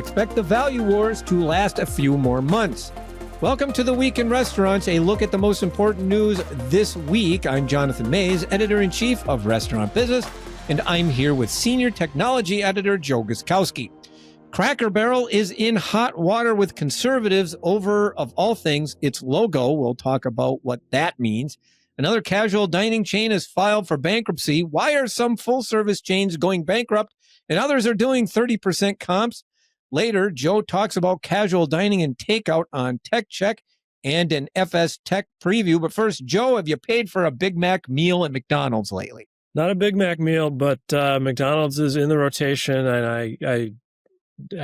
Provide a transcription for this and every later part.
Expect the value wars to last a few more months. Welcome to The Week in Restaurants, a look at the most important news this week. I'm Jonathan Mays, Editor-in-Chief of Restaurant Business, and I'm here with Senior Technology Editor Joe Guskowski. Cracker Barrel is in hot water with conservatives over, of all things, its logo. We'll talk about what that means. Another casual dining chain has filed for bankruptcy. Why are some full-service chains going bankrupt and others are doing 30% comps? Later, Joe talks about casual dining and takeout on Tech Check and an FSTEC preview. But first, Joe, have you paid for a Big Mac meal at McDonald's lately? Not a Big Mac meal, but McDonald's is in the rotation, and I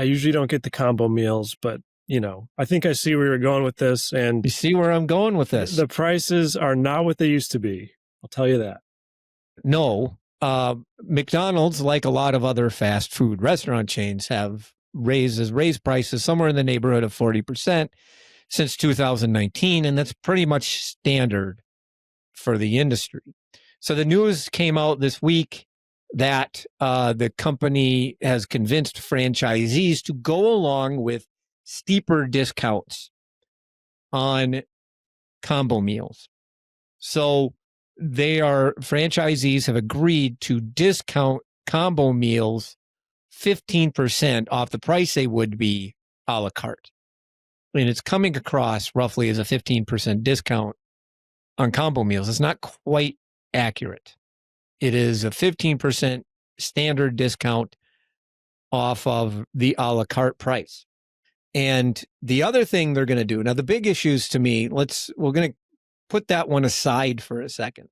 usually don't get the combo meals, but you know, I think I see where you're going with this. And you see where I'm going with this? The prices are not what they used to be. I'll tell you that. No, McDonald's, like a lot of other fast food restaurant chains, have raised prices somewhere in the neighborhood of 40% since 2019, and that's pretty much standard for the industry. So the news came out this week that the company has convinced franchisees to go along with steeper discounts on combo meals. So franchisees have agreed to discount combo meals 15% off the price they would be a la carte. And it's coming across roughly as a 15% discount on combo meals. It's not quite accurate. It is a 15% standard discount off of the a la carte price. And the other thing they're going to do, now the big issues to me, we're going to put that one aside for a second.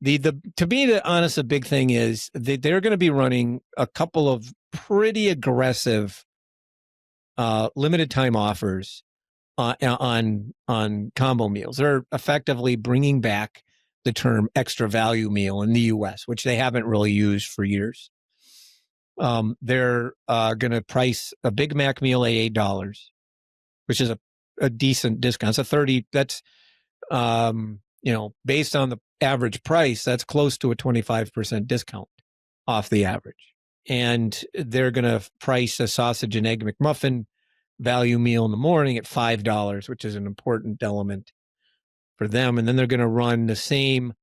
To be honest, the big thing is they're going to be running a couple of pretty aggressive limited time offers on combo meals. They're effectively bringing back the term extra value meal in the U.S., which they haven't really used for years. They're going to price a Big Mac meal at $8, which is a decent discount. It's a 30. That's based on the average price, that's close to a 25% discount off the average. And they're going to price a sausage and egg McMuffin value meal in the morning at $5, which is an important element for them. And then they're going to run the same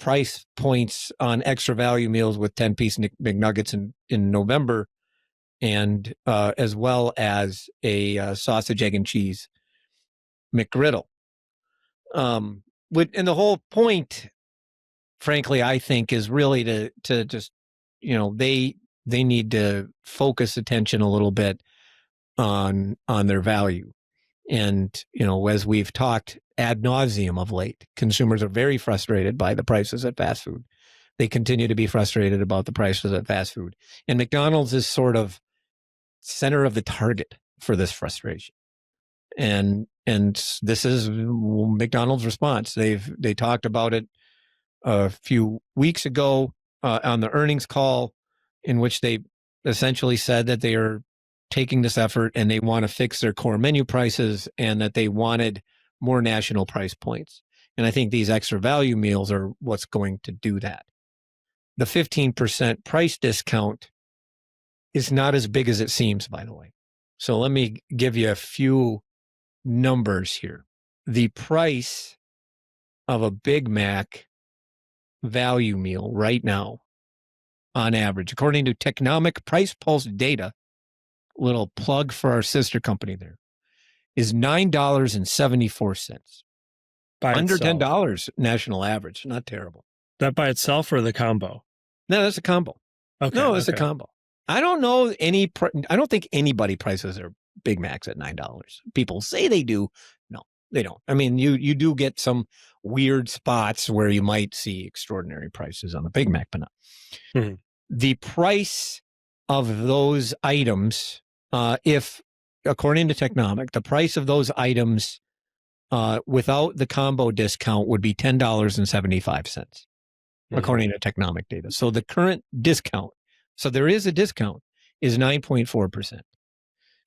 price points on extra value meals with 10-piece McNuggets in November, and as well as a sausage, egg, and cheese McGriddle. And the whole point, frankly, I think, is really to just, they need to focus attention a little bit on their value. And, as we've talked ad nauseum of late, consumers are very frustrated by the prices at fast food. They continue to be frustrated about the prices at fast food. And McDonald's is sort of center of the target for this frustration. And this is McDonald's response. They talked about it a few weeks ago on the earnings call, in which they essentially said that they are taking this effort and they want to fix their core menu prices and that they wanted more national price points. And I think these extra value meals are what's going to do that. The 15% price discount is not as big as it seems, by the way. So let me give you a few numbers here. The price of a Big Mac value meal right now, on average, according to Technomic Price Pulse data, little plug for our sister company there, is $9.74. Under $10 national average. Not terrible. That by itself or the combo? No, that's a combo. Okay. No, it's a combo. I don't know I don't think anybody prices their Big Macs at $9. People say they do. No, they don't. I mean, you do get some weird spots where you might see extraordinary prices on the Big Mac, but not. Mm-hmm. The price of those items, if according to Technomic, the price of those items without the combo discount would be $10.75, according to Technomic data. So the current discount, so there is a discount, is 9.4%.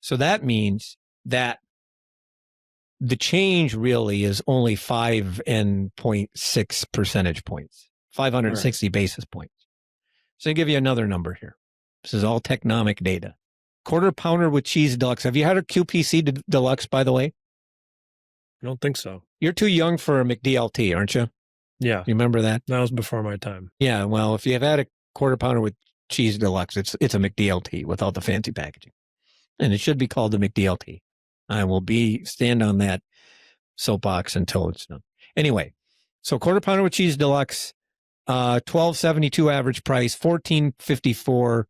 So that means that the change really is only 5.6 percentage points, 560 basis points. So I'll give you another number here. This is all Technomic data. quarter pounder with cheese deluxe. Have you had a QPC deluxe, by the way? I don't think so. You're too young for a McDLT, aren't you? Yeah. You remember that? That was before my time. Yeah. Well, if you have had a quarter pounder with cheese deluxe, it's a McDLT without the fancy packaging. And it should be called the McDLT. I will stand on that soapbox until it's done. Anyway, so quarter pounder with cheese deluxe, $12.72 average price, $14.54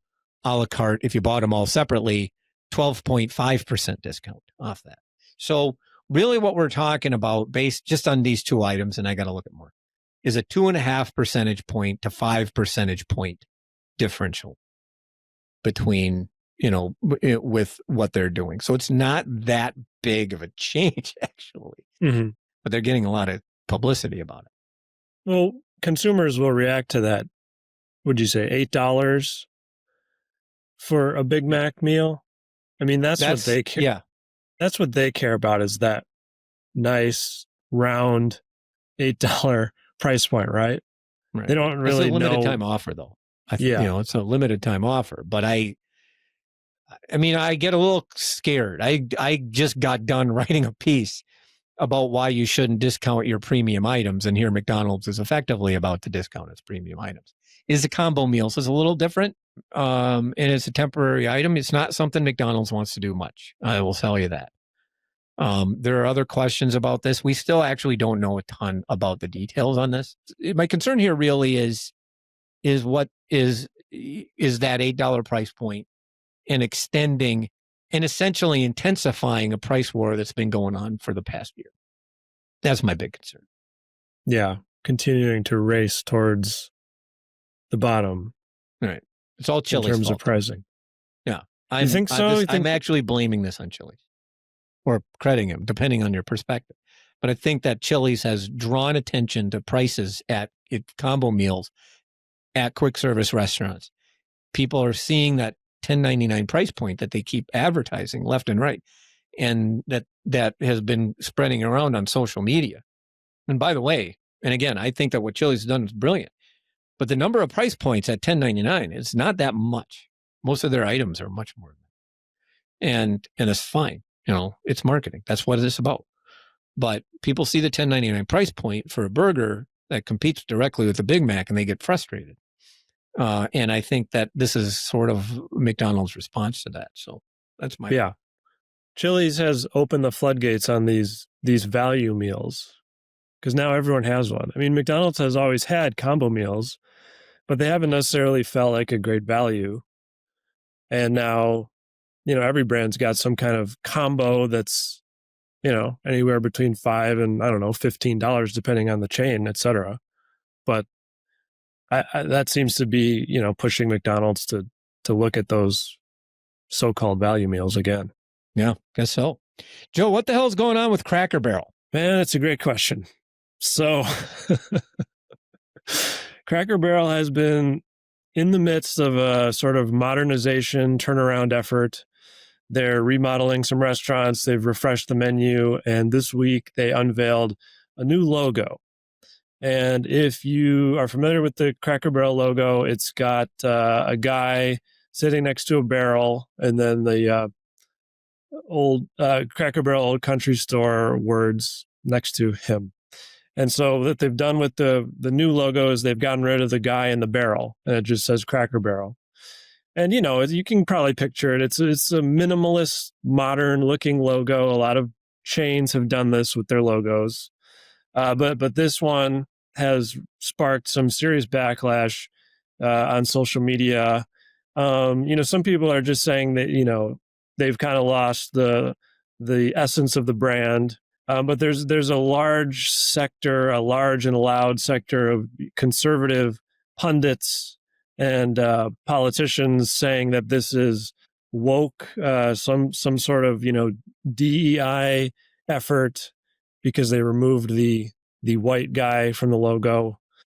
a la carte. If you bought them all separately, 12.5% discount off that. So really what we're talking about based just on these two items, and I got to look at more, is a 2.5 percentage point to 5 percentage point differential between, with what they're doing. So it's not that big of a change actually, but they're getting a lot of publicity about it. Well, consumers will react to that. Would you say $8 for a Big Mac meal? I mean, that's what they care. Yeah. That's what they care about, is that nice, round, $8 price point, right? Right. They don't really know. It's a limited time offer, though. It's a limited time offer. But I mean, I get a little scared. I just got done writing a piece about why you shouldn't discount your premium items, and here McDonald's is effectively about to discount its premium items. Is a combo meal, so it's a little different, and it's a temporary item. It's not something McDonald's wants to do much. I will tell you that. There are other questions about this. We still actually don't know a ton about the details on this. My concern here really is what is that $8 price point and extending and essentially intensifying a price war that's been going on for the past year. That's my big concern. Yeah, continuing to race towards the bottom. Right. It's all Chili's in terms fault. of pricing. Yeah. You think so? I'm actually blaming this on Chili's, or crediting him, depending on your perspective. But I think that Chili's has drawn attention to prices at combo meals at quick service restaurants. People are seeing that $10.99 price point that they keep advertising left and right, and that has been spreading around on social media. And by the way, and again, I think that what Chili's has done is brilliant, but the number of price points at $10.99 is not that much. Most of their items are much more than that. And it's fine. It's marketing. That's what it's about. But people see the $10.99 price point for a burger that competes directly with the Big Mac, and they get frustrated. And I think that this is sort of McDonald's response to that. So that's my point. Chili's has opened the floodgates on these value meals, because now everyone has one. I mean, McDonald's has always had combo meals, but they haven't necessarily felt like a great value. And now, every brand's got some kind of combo that's, anywhere between $5 and $15, depending on the chain, et cetera. But that seems to be, pushing McDonald's to look at those so-called value meals again. Yeah, guess so. Joe, what the hell is going on with Cracker Barrel? Man, that's a great question. So Cracker Barrel has been in the midst of a sort of modernization turnaround effort. They're remodeling some restaurants. They've refreshed the menu. And this week they unveiled a new logo. And if you are familiar with the Cracker Barrel logo, it's got a guy sitting next to a barrel, and then the old Cracker Barrel Old Country Store words next to him. And so what they've done with the new logo is they've gotten rid of the guy in the barrel, and it just says Cracker Barrel. And, you can probably picture it. It's a minimalist, modern-looking logo. A lot of chains have done this with their logos. But this one has sparked some serious backlash on social media. Some people are just saying that, they've kind of lost the essence of the brand. But there's a large and loud sector of conservative pundits and politicians saying that this is woke, some sort of DEI effort, because they removed the white guy from the logo.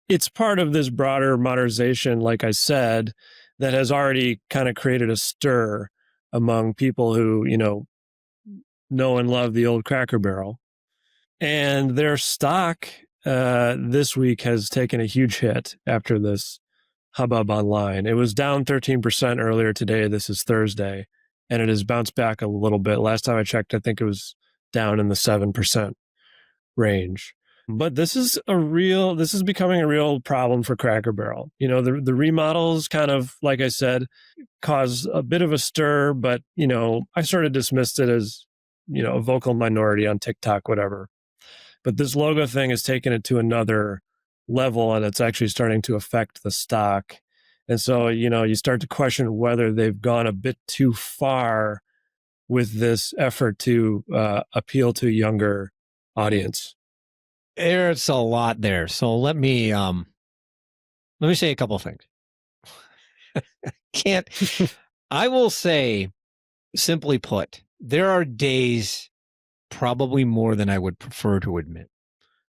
It's part of this broader modernization, like I said, that has already kind of created a stir among people who know and love the old Cracker Barrel. And their stock this week has taken a huge hit after this hubbub online. It was down 13% earlier today. This is Thursday. and it has bounced back a little bit. Last time I checked, I think it was down in the 7% range. But this is becoming a real problem for Cracker Barrel. The remodels kind of, like I said, cause a bit of a stir, but, I sort of dismissed it as, a vocal minority on TikTok, whatever. But this logo thing has taken it to another level, and it's actually starting to affect the stock. And so, you start to question whether they've gone a bit too far with this effort to appeal to a younger audience. There's a lot there. So let me say a couple of things. I will say, simply put, there are days, probably more than I would prefer to admit,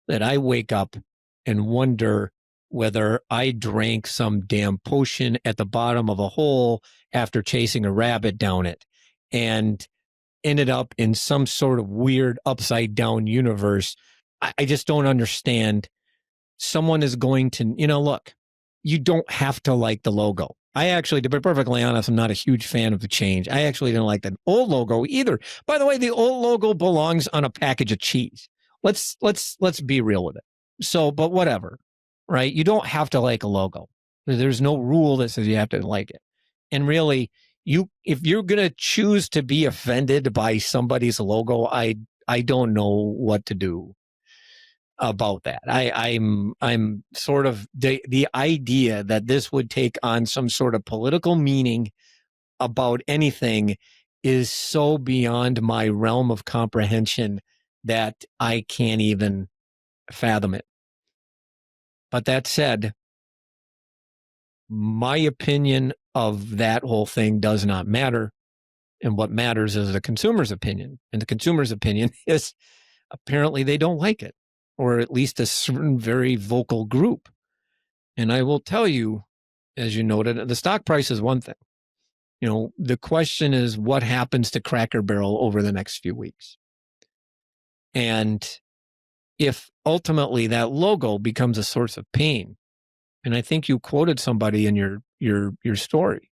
that I wake up and wonder whether I drank some damn potion at the bottom of a hole after chasing a rabbit down it and ended up in some sort of weird upside down universe. I just don't understand. Someone is going to, look, you don't have to like the logo. I actually, to be perfectly honest, I'm not a huge fan of the change. I actually didn't like the old logo either. By the way, the old logo belongs on a package of cheese. Let's be real with it. So, but whatever, right? You don't have to like a logo. There's no rule that says you have to like it. And really, if you're going to choose to be offended by somebody's logo, I don't know what to do about that. I'm sort of the idea that this would take on some sort of political meaning about anything is so beyond my realm of comprehension that I can't even fathom it. But that said, my opinion of that whole thing does not matter. And what matters is the consumer's opinion. And the consumer's opinion is apparently they don't like it, or at least a certain very vocal group. And I will tell you, as you noted, the stock price is one thing. The question is what happens to Cracker Barrel over the next few weeks. And if ultimately that logo becomes a source of pain, and I think you quoted somebody in your story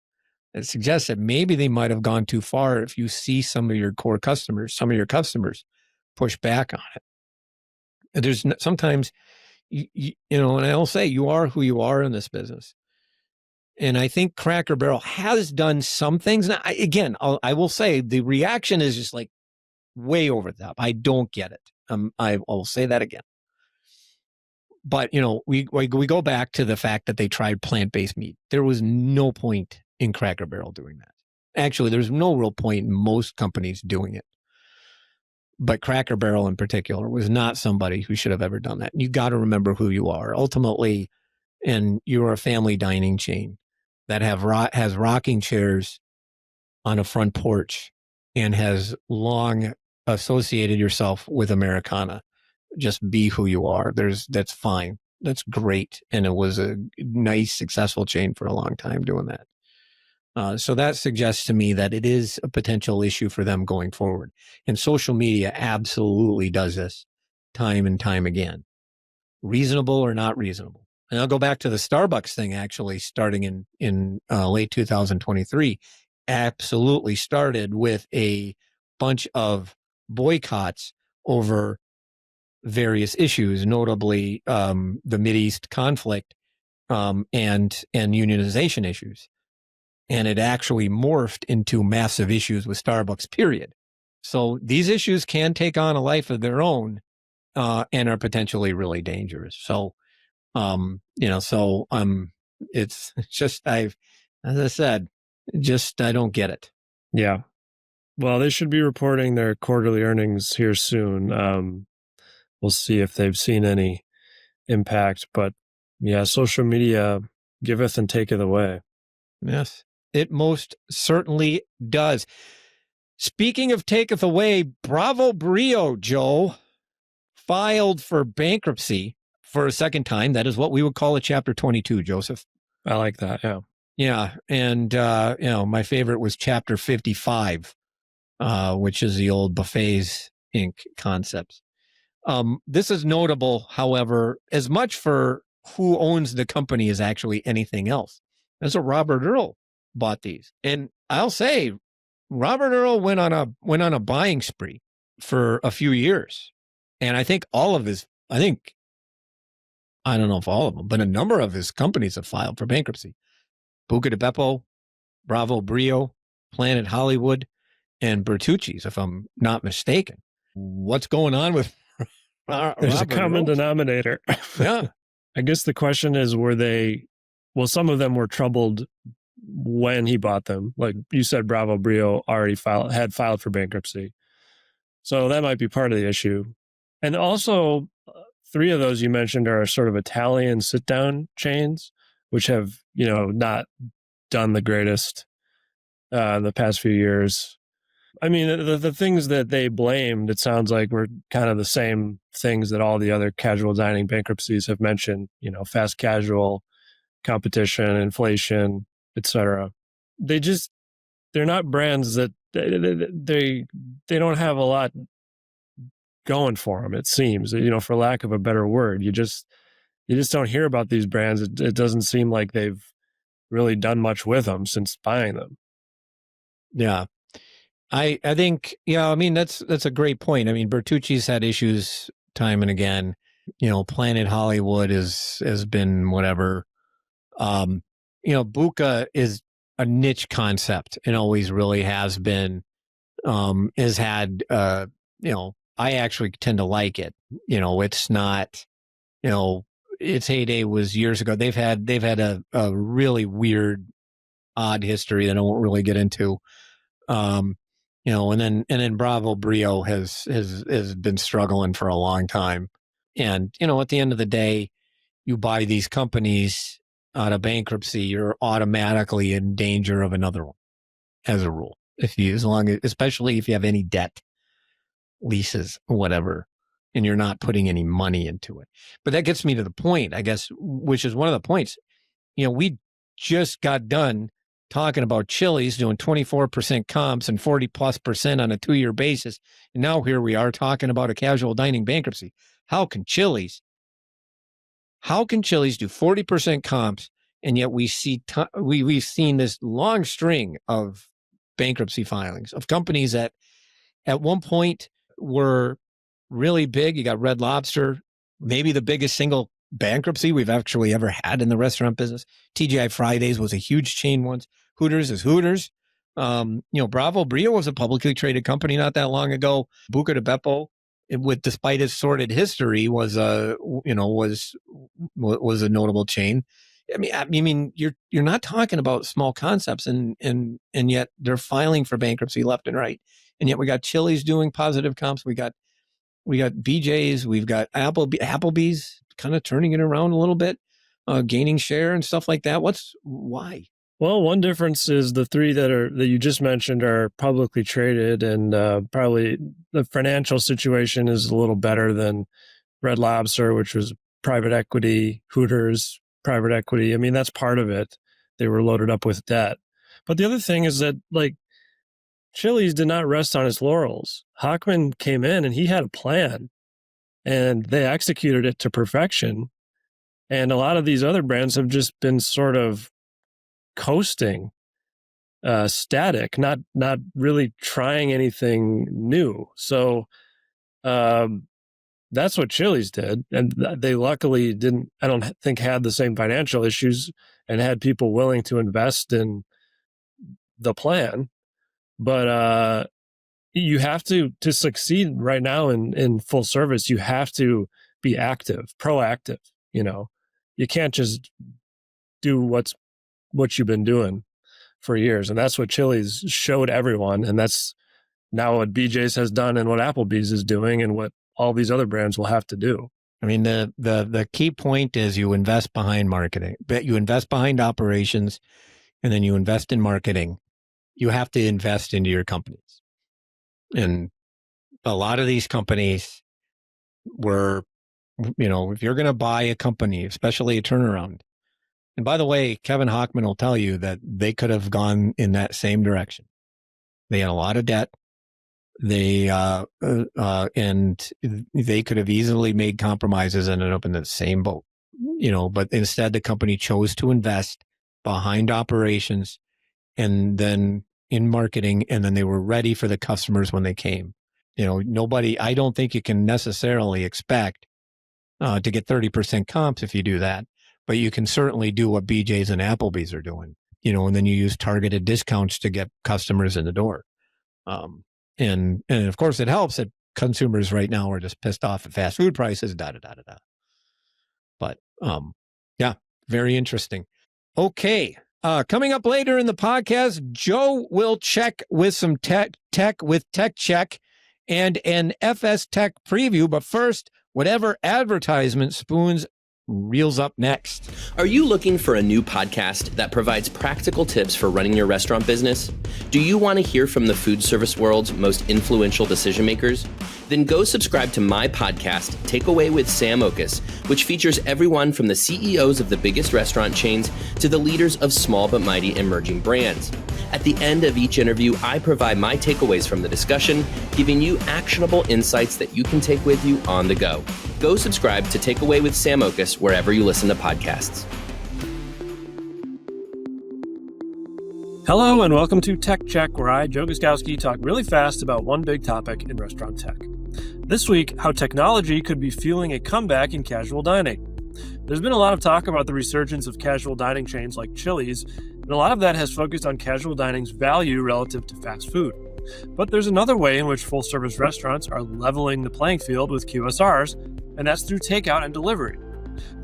that suggests that maybe they might have gone too far if you see some of your core customers, some of your customers push back on it. There's sometimes, and I'll say you are who you are in this business. And I think Cracker Barrel has done some things. Now, I will say the reaction is just like way over the top. I don't get it. I'll say that again. But, we go back to the fact that they tried plant-based meat. There was no point in Cracker Barrel doing that. Actually, there's no real point in most companies doing it. But Cracker Barrel in particular was not somebody who should have ever done that. You got to remember who you are. Ultimately, and you're a family dining chain that has rocking chairs on a front porch and has long associated yourself with Americana. Just be who you are. That's fine. That's great. And it was a nice, successful chain for a long time doing that. So that suggests to me that it is a potential issue for them going forward. And social media absolutely does this time and time again. Reasonable or not reasonable. And I'll go back to the Starbucks thing, actually, starting in late 2023. Absolutely started with a bunch of boycotts over various issues, notably the Mideast conflict and unionization issues. And it actually morphed into massive issues with Starbucks, period. So these issues can take on a life of their own and are potentially really dangerous. So, it's just, as I said, I don't get it. Yeah. Well, they should be reporting their quarterly earnings here soon. We'll see if they've seen any impact, but yeah, social media giveth and taketh away. Yes, it most certainly does. Speaking of taketh away, Bravo Brio, Joe, filed for bankruptcy for a second time. That is what we would call a Chapter 22, Joseph. I like that, yeah. Yeah, and my favorite was Chapter 55, which is the old Buffets Inc. concepts. This is notable, however, as much for who owns the company as actually anything else. That's what Robert Earl bought these. And I'll say, Robert Earl went on a buying spree for a few years. And I think I don't know if all of them, but a number of his companies have filed for bankruptcy. Buca di Beppo, Bravo Brio, Planet Hollywood, and Bertucci's, if I'm not mistaken. What's going on with There's a Robert common Earl? denominator. Yeah. I guess the question is, some of them were troubled when he bought them. Like you said, Bravo Brio already had filed for bankruptcy. So that might be part of the issue. And also, three of those you mentioned are sort of Italian sit-down chains, which have, not done the greatest in the past few years. I mean, the things that they blamed, it sounds like, were kind of the same things that all the other casual dining bankruptcies have mentioned, fast casual, competition, inflation, etc. They're not brands that they don't have a lot going for them, it seems, for lack of a better word. You just don't hear about these brands. It doesn't seem like they've really done much with them since buying them. Yeah. I think, I mean, that's a great point. I mean, Bertucci's had issues time and again. Planet Hollywood has been whatever. Buca is a niche concept and always really has been. Has had, I actually tend to like it. It's not, its heyday was years ago. They've had a really weird, odd history that I won't really get into. And then Bravo Brio has been struggling for a long time. And, at the end of the day, you buy these companies out of bankruptcy, you're automatically in danger of another one as a rule. Especially if you have any debt, leases, whatever, and you're not putting any money into it. But that gets me to the point, I guess, which is one of the points. We just got done talking about Chili's doing 24% comps and 40+% on a 2-year basis. And now here we are talking about a casual dining bankruptcy. How can Chili's do 40% comps? And yet we've seen this long string of bankruptcy filings of companies that at one point were really big. You got Red Lobster, maybe the biggest single bankruptcy we've actually ever had in the restaurant business. TGI Fridays was a huge chain once. Hooters is Hooters. Bravo Brio was a publicly traded company not that long ago. Buca di Beppo, despite its sordid history, was a notable chain. I mean, you're not talking about small concepts, and yet they're filing for bankruptcy left and right. And yet we got Chili's doing positive comps. We got BJ's. We've got Applebee's kind of turning it around a little bit, gaining share and stuff like that. Why? Well, one difference is the three that you just mentioned are publicly traded, and probably the financial situation is a little better than Red Lobster, which was private equity, Hooters, private equity. I mean, that's part of it. They were loaded up with debt. But the other thing is that, like, Chili's did not rest on its laurels. Hochman came in and he had a plan, and they executed it to perfection. And a lot of these other brands have just been sort of coasting, static, not really trying anything new. So that's what Chili's did, and they luckily didn't, I don't think, had the same financial issues and had people willing to invest in the plan. But you have to succeed right now in full service. You have to be active, proactive. You can't just do what you've been doing for years. And that's what Chili's showed everyone. And that's now what BJ's has done and what Applebee's is doing and what all these other brands will have to do. I mean, the key point is you invest behind marketing, but you invest behind operations, and then you invest in marketing. You have to invest into your companies. And a lot of these companies were, if you're going to buy a company, especially a turnaround, and by the way, Kevin Hochman will tell you that they could have gone in that same direction. They had a lot of debt. They and they could have easily made compromises and ended up in the same boat, but instead the company chose to invest behind operations and then, in marketing, and then they were ready for the customers when they came. I don't think you can necessarily expect to get 30% comps if you do that, but you can certainly do what BJ's and Applebee's are doing, and then you use targeted discounts to get customers in the door. And of course it helps that consumers right now are just pissed off at fast food prices, But, yeah, very interesting. Okay. Coming up later in the podcast, Joe will check with some tech with Tech Check and an FSTEC preview. But first, whatever advertisement Spoons reels up next. Are you looking for a new podcast that provides practical tips for running your restaurant business? Do you want to hear from the food service world's most influential decision makers? Then go subscribe to my podcast, Takeaway with Sam Okus, which features everyone from the CEOs of the biggest restaurant chains to the leaders of small but mighty emerging brands. At the end of each interview, I provide my takeaways from the discussion, giving you actionable insights that you can take with you on the go. Go subscribe to Takeaway with Sam Okus wherever you listen to podcasts. Hello and welcome to Tech Check, where I, Joe Guskowski, talk really fast about one big topic in restaurant tech. This week, how technology could be fueling a comeback in casual dining. There's been a lot of talk about the resurgence of casual dining chains like Chili's, and a lot of that has focused on casual dining's value relative to fast food. But there's another way in which full-service restaurants are leveling the playing field with QSRs, and that's through takeout and delivery.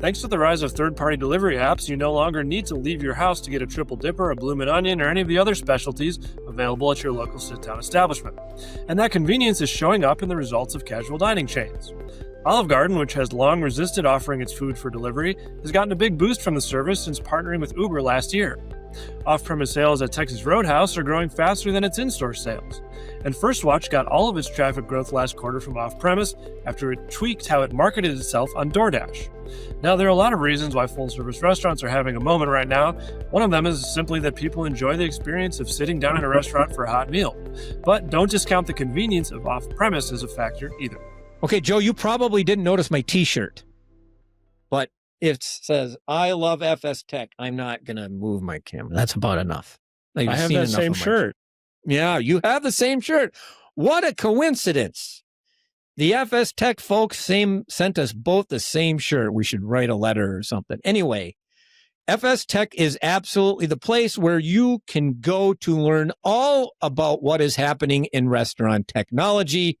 Thanks to the rise of third-party delivery apps, you no longer need to leave your house to get a triple dipper, a bloomin' onion, or any of the other specialties available at your local sit-down establishment. And that convenience is showing up in the results of casual dining chains. Olive Garden, which has long resisted offering its food for delivery, has gotten a big boost from the service since partnering with Uber last year. Off-premise sales at Texas Roadhouse are growing faster than its in-store sales. And First Watch got all of its traffic growth last quarter from off-premise after it tweaked how it marketed itself on DoorDash. Now, there are a lot of reasons why full-service restaurants are having a moment right now. One of them is simply that people enjoy the experience of sitting down in a restaurant for a hot meal. But don't discount the convenience of off-premise as a factor either. Okay, Joe, you probably didn't notice my t-shirt, but it says, I love FSTEC. I'm not going to move my camera. That's about enough. I have that same shirt. Yeah, you have the same shirt. What a coincidence. The FSTEC folks sent us both the same shirt. We should write a letter or something. Anyway, FSTEC is absolutely the place where you can go to learn all about what is happening in restaurant technology.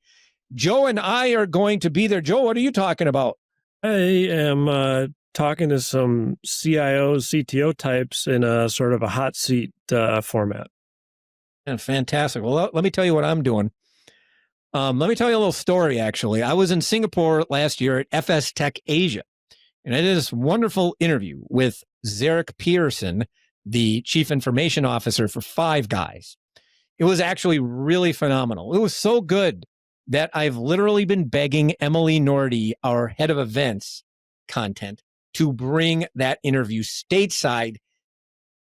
Joe and I are going to be there. Joe, what are you talking about? I am talking to some CIOs, CTO types in a sort of a hot seat format. And fantastic. Well, let me tell you what I'm doing. Let me tell you a little story, actually. I was in Singapore last year at FSTEC Asia, and I did this wonderful interview with Zarek Pearson, the Chief Information Officer for Five Guys. It was actually really phenomenal. It was so good that I've literally been begging Emily Nordy, our head of events content, to bring that interview stateside.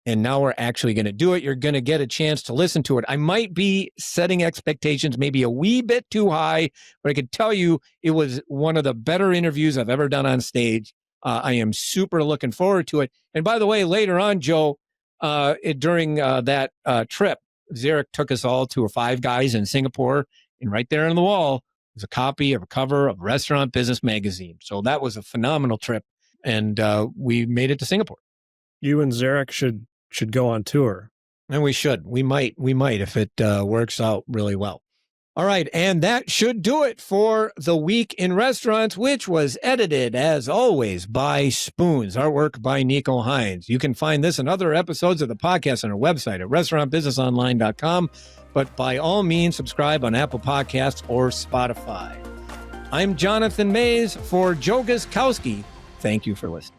And now we're actually going to do it. You're going to get a chance to listen to it. I might be setting expectations maybe a wee bit too high, but I can tell you it was one of the better interviews I've ever done on stage. I am super looking forward to it. And by the way, later on, Joe, during that trip, Zarek took us all to a Five Guys in Singapore. And right there on the wall was a copy of a cover of Restaurant Business Magazine. So that was a phenomenal trip. And we made it to Singapore. You and Zarek should go on tour. And we should. We might if it works out really well. All right. And that should do it for the Week in Restaurants, which was edited, as always, by Spoons. Artwork by Nico Hines. You can find this and other episodes of the podcast on our website at restaurantbusinessonline.com. But by all means, subscribe on Apple Podcasts or Spotify. I'm Jonathan Mays for Joe Guskowski. Thank you for listening.